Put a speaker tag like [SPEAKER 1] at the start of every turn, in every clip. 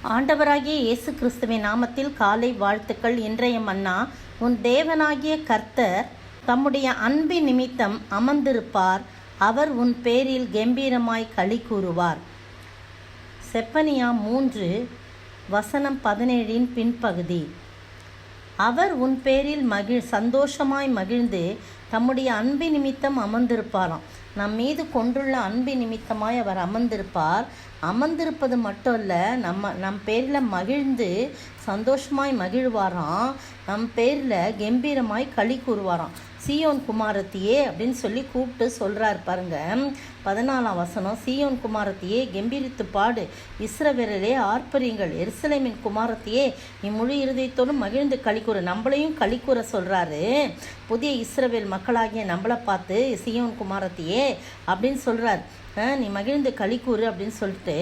[SPEAKER 1] ஆண்டவராகிய இயேசு கிறிஸ்துவின் நாமத்தில் காலை வாழ்த்துக்கள். இன்றைய மன்னா, உன் தேவனாகிய கர்த்தர் தம்முடைய அன்பின் நிமித்தம் அமர்ந்திருப்பார். அவர் உன் பேரில் கம்பீரமாய் களி கூறுவார். செப்பனியா 3:17 பின்பகுதி. அவர் உன் பேரில் சந்தோஷமாய் மகிழ்ந்து தம்முடைய அன்பின் நிமித்தம் அமர்ந்திருப்பாராம். நம் மீது கொண்டுள்ள அன்பின் நிமித்தமாய் அவர் அமர்ந்திருப்பார். அமர்ந்திருப்பது மட்டும் இல்லை, நம் பேரில் மகிழ்ந்து சந்தோஷமாய் மகிழ்வாராம். நம் பேரில் கம்பீரமாய் களி கூறுவாராம். சீயோன் குமாரத்தியே அப்படின்னு சொல்லி கூப்பிட்டு சொல்கிறார் பாருங்க. 14ஆம் வசனம், சீயோன் குமாரத்தியே கம்பீரித்து பாடு, இஸ்ரவேலரே ஆர்ப்பரியுங்கள், எருசலேமின் குமாரத்தியே நீ முழு இருதயத்தோடும் மகிழ்ந்து களி கூறு. நம்மளையும் களி கூற சொல்கிறாரு. புதிய இஸ்ரவேல் மக்களாகிய நம்மளை பார்த்து சீயோன் குமாரத்தியே அப்படின்னு சொல்கிறார். நீ மகிழ்ந்து களி கூறு அப்படின்னு சொல்லிட்டு,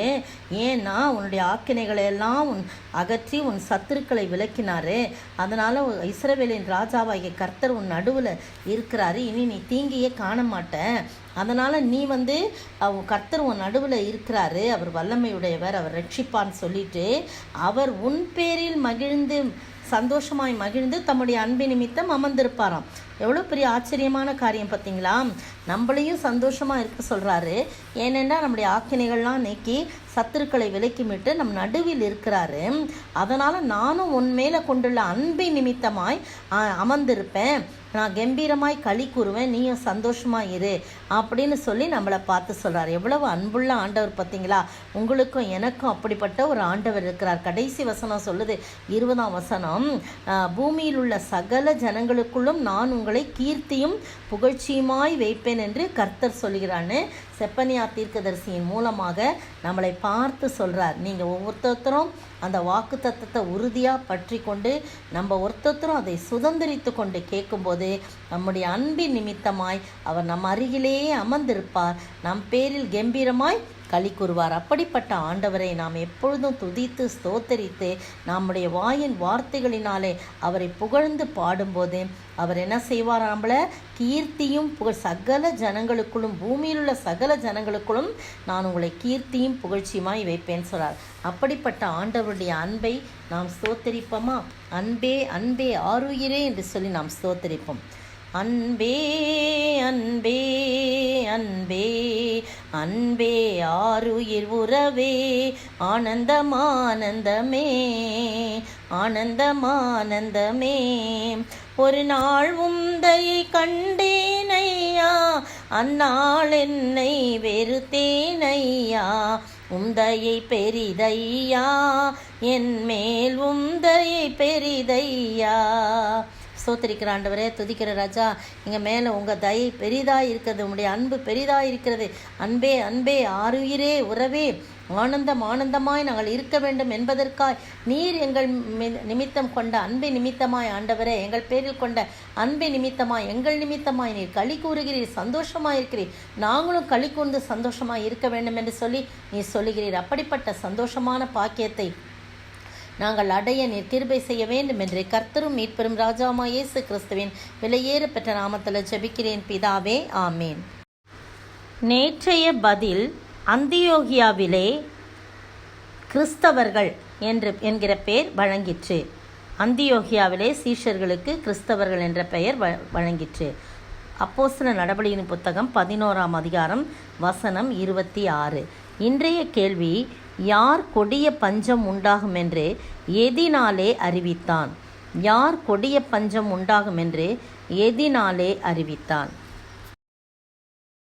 [SPEAKER 1] ஏன்னா உன்னுடைய ஆக்கினைகளை எல்லாம் அகற்றி உன் சத்துருக்களை விலக்கினாரு. அதனால் இஸ்ரவேலின் ராஜாவாகிய கர்த்தர் உன் நடுவில் இருக்கிறாரு. இனி நீ தீங்கியே காண மாட்ட. அதனால் நீ கர்த்தர் உன் நடுவில் இருக்கிறாரு, அவர் வல்லமையுடையவர், அவர் ரட்சிப்பான்னு சொல்லிட்டு அவர் உன் பேரில் மகிழ்ந்து சந்தோஷமாய் மகிழ்ந்து தம்முடைய அன்பின் நிமித்தம் அமர்ந்திருப்பாராம். எவ்வளோ பெரிய ஆச்சரியமான காரியம் பார்த்தீங்களா? நம்மளையும் சந்தோஷமாக இருக்க சொல்கிறாரு. ஏனென்றால் நம்முடைய ஆக்கினைகள்லாம் நீக்கி சத்துருக்களை விலக்கிவிட்டு நம் நடுவில் இருக்கிறாரு. அதனால் நானும் உன் மேலே கொண்டுள்ள அன்பின் நிமித்தமாய் அமர்ந்திருப்பேன். நான் கம்பீரமாய் களி கூறுவேன், நீயும் சந்தோஷமாக இரு அப்படின்னு சொல்லி நம்மளை பார்த்து சொல்கிறார். எவ்வளவு அன்புள்ள ஆண்டவர் பார்த்தீங்களா? உங்களுக்கும் எனக்கும் அப்படிப்பட்ட ஒரு ஆண்டவர் இருக்கிறார். கடைசி வசனம் சொல்லுது, 20ஆம் வசனம், பூமியில் உள்ள சகல ஜனங்களுக்குள்ளும் நான் உங்களை கீர்த்தியும் புகழ்ச்சியுமாய் வைப்பேன் என்று கர்த்தர் சொல்கிறான்னு செப்பனியா தீர்க்கதரிசியின் மூலமாக நம்மளை பார்த்து சொல்கிறார். நீங்கள் ஒவ்வொருத்தரும் அந்த வாக்கு தத்தத்தை உறுதியாக பற்றி கொண்டு நம்ம ஒருத்தரும் அதை சுதந்திரித்து கொண்டு கேட்கும்போது நம்முடைய அன்பின் நிமித்தமாய் அவர் நம் அருகிலேயே அமர்ந்திருப்பார். நம் பேரில் கம்பீரமாய் களி கூறுவார். அப்படிப்பட்ட ஆண்டவரை நாம் எப்பொழுதும் துதித்து ஸ்தோத்தரித்து நம்முடைய வாயின் வார்த்தைகளினாலே அவரை புகழ்ந்து பாடும்போது அவர் என்ன செய்வார்? நம்மளை கீர்த்தியும் சகல ஜனங்களுக்குள்ளும், பூமியில் உள்ள சகல ஜனங்களுக்குள்ளும் நான் உங்களை கீர்த்தியும் புகழ்ச்சியுமாய் வைப்பேன் சொல்றார். அப்படிப்பட்ட ஆண்டவருடைய அன்பை நாம் ஸ்தோத்தரிப்போமா? அன்பே அன்பே ஆருயிரே என்று சொல்லி நாம் ஸ்தோத்தரிப்போம். அன்பே அன்பே அன்பே அன்பே ஆருயிர் உறவே, ஆனந்தமானந்தமே ஆனந்தமானந்தமே. ஒரு நாள் உந்தையை கண்டேனையா, அந்நாள் என்னை வெறுத்தேனையா. உந்தையை பெரிதையா, என் மேல் உந்தையை பெரிதையா. ஸ்தோத்திரிக்கிற ஆண்டவரே, துதிக்கிற ராஜா, எங்கள் மேலே உங்கள் தயை பெரிதாக இருக்கிறது, உங்களுடைய அன்பு பெரிதாக இருக்கிறது. அன்பே அன்பே ஆருயிரே உறவே, ஆனந்தம் ஆனந்தமாய் நாங்கள் இருக்க வேண்டும் என்பதற்காய் நீர் எங்கள் நிமித்தம் கொண்ட அன்பை நிமித்தமாய் ஆண்டவரே, எங்கள் பேரில் கொண்ட அன்பை நிமித்தமாய் எங்கள் நிமித்தமாய் நீர் களி கூறுகிறீர், சந்தோஷமாக இருக்கிறீர். நாங்களும் களி கூர்ந்து சந்தோஷமாக இருக்க வேண்டும் என்று சொல்லி நீர் சொல்லுகிறீர். அப்படிப்பட்ட சந்தோஷமான பாக்கியத்தை நாங்கள் அடைய நீர் கிருபை செய்ய வேண்டும் என்று கர்த்தரும் மீட்பெரும் ராஜாவாகிய இயேசு கிறிஸ்துவின் விலையேற பெற்ற நாமத்தில் ஜெபிக்கிறேன் பிதாவே, ஆமேன். நேற்றைய பதில், அந்தியோகியாவிலே கிறிஸ்தவர்கள் என்கிற பெயர் வழங்கிற்று. அந்தியோகியாவிலே சீஷர்களுக்கு கிறிஸ்தவர்கள் என்ற பெயர் வழங்கிற்று. அப்போஸ்தலர் நடபடியின் புத்தகம் 11ஆம் அதிகாரம் வசனம் 26. இன்றைய கேள்வி, யார் கொடிய பஞ்சம் உண்டாகும் என்று எதினாலே அறிவித்தான்? யார் கொடிய பஞ்சம் உண்டாகும் என்று எதினாலே அறிவித்தான்?